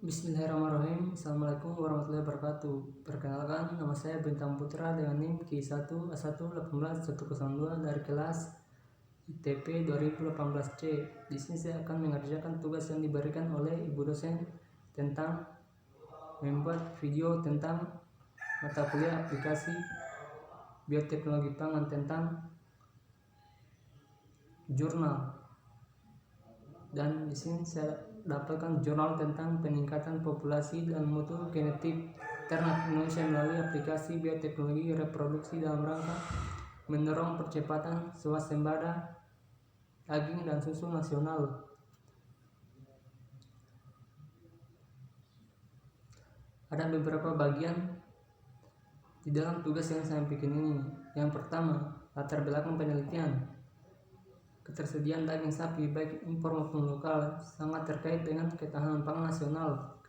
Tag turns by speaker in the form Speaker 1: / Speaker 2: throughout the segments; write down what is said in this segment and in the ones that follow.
Speaker 1: Bismillahirrahmanirrahim. Assalamualaikum warahmatullahi wabarakatuh. Perkenalkan, nama saya Bintang Putra dengan NIM Q1A1181102 dari kelas ITP 2018C. Di sini saya akan mengerjakan tugas yang diberikan oleh ibu dosen tentang membuat video tentang mata kuliah aplikasi bioteknologi pangan tentang jurnal. Dan di sini saya dapatkan jurnal tentang peningkatan populasi dan mutu genetik ternak Indonesia melalui aplikasi bioteknologi reproduksi dalam rangka mendorong percepatan swasembada daging dan susu nasional. Ada beberapa bagian di dalam tugas yang saya bikin ini. Yang pertama, latar belakang penelitian. Ketersediaan daging sapi baik impor maupun lokal sangat terkait dengan ketahanan pangan nasional.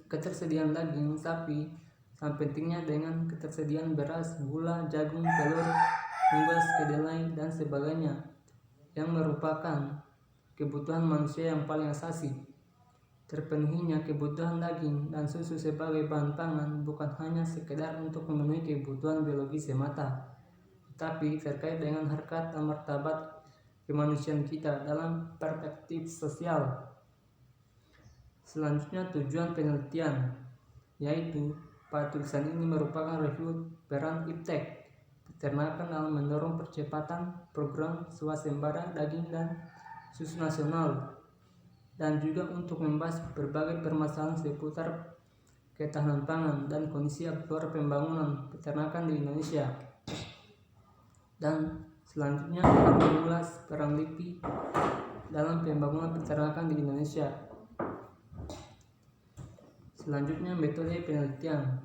Speaker 1: Ketersediaan daging sapi sangat pentingnya dengan ketersediaan beras, gula, jagung, telur, unggas, kedelai, dan sebagainya yang merupakan kebutuhan manusia yang paling asasi. Terpenuhinya kebutuhan daging dan susu sebagai bahan pangan bukan hanya sekedar untuk memenuhi kebutuhan biologi semata, tapi terkait dengan harkat dan martabat kemanusiaan kita dalam perspektif sosial. Selanjutnya, tujuan penelitian, yaitu pada tulisan ini merupakan review peran Iptek peternakan dalam mendorong percepatan program swasembada daging dan susu nasional, dan juga untuk membahas berbagai permasalahan seputar ketahanan pangan dan kondisi aktual pembangunan peternakan di Indonesia. Dan selanjutnya akan mengulas peran LIPI dalam pembangunan peternakan di Indonesia. Selanjutnya, metode penelitian.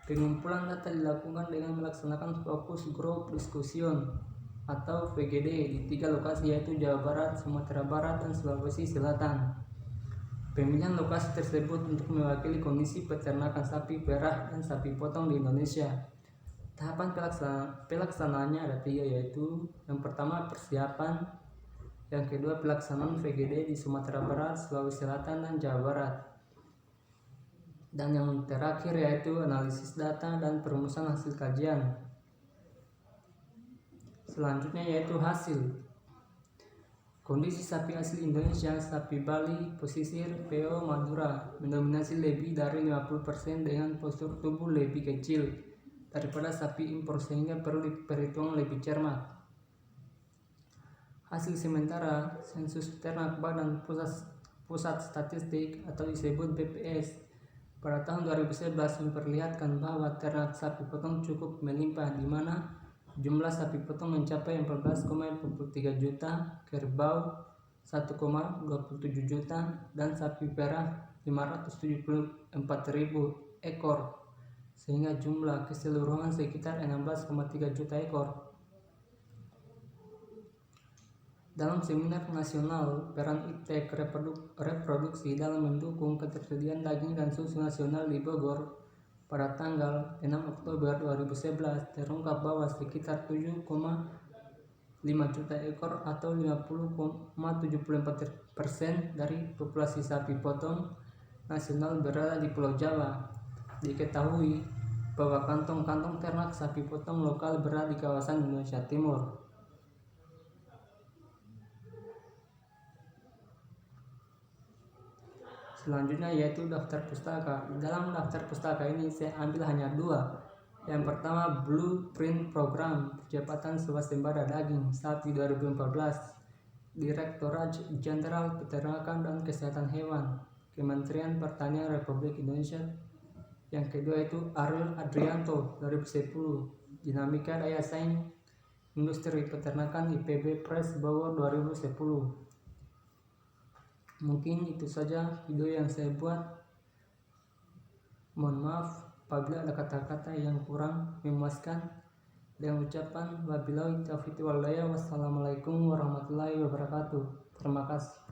Speaker 1: Pengumpulan data dilakukan dengan melaksanakan fokus group discussion atau VGD di 3 lokasi, yaitu Jawa Barat, Sumatera Barat, dan Sulawesi Selatan. Pemilihan lokasi tersebut untuk mewakili kondisi peternakan sapi perah dan sapi potong di Indonesia. Tahapan pelaksanaannya ada 3, yaitu yang pertama persiapan, yang kedua pelaksanaan VGD di Sumatera Barat, Sulawesi Selatan, dan Jawa Barat, dan yang terakhir yaitu analisis data dan perumusan hasil kajian. Selanjutnya yaitu hasil. Kondisi sapi asli Indonesia, sapi Bali, pesisir, PO, Madura mendominasi lebih dari 50% dengan postur tubuh lebih kecil daripada sapi impor, sehingga perlu diperhitungkan lebih cermat. Hasil sementara sensus ternak Badan Pusat Statistik atau disebut BPS pada tahun 2011 memperlihatkan bahwa ternak sapi potong cukup melimpah, di mana jumlah sapi potong mencapai 14,23 juta, kerbau 1,27 juta, dan sapi perah 574.000 ekor, sehingga jumlah keseluruhan sekitar 16,3 juta ekor. Dalam seminar nasional peran Iptek reproduksi dalam mendukung ketersediaan daging dan susu nasional di Bogor pada tanggal 6 Oktober 2011 terungkap bahwa sekitar 7,5 juta ekor atau 50,74% dari populasi sapi potong nasional berada di Pulau Jawa. Diketahui bahwa kantong-kantong ternak sapi potong lokal berada di kawasan Indonesia Timur. Selanjutnya yaitu daftar pustaka. Dalam daftar pustaka ini saya ambil hanya 2. Yang pertama, Blueprint Program Percepatan Swasembada Daging Sapi 2014, Direktorat Jenderal Peternakan dan Kesehatan Hewan, Kementerian Pertanian Republik Indonesia. Yang kedua itu Ariel Adrianto 2010, Dinamika Daya Saing Industri Peternakan IPB Press Bogor 2010. Mungkin itu saja video yang saya buat. Mohon maaf apabila ada kata-kata yang kurang memuaskan. Dengan ucapan wabillahi taufiq wal hidayah, wassalamualaikum warahmatullahi wabarakatuh. Terima kasih.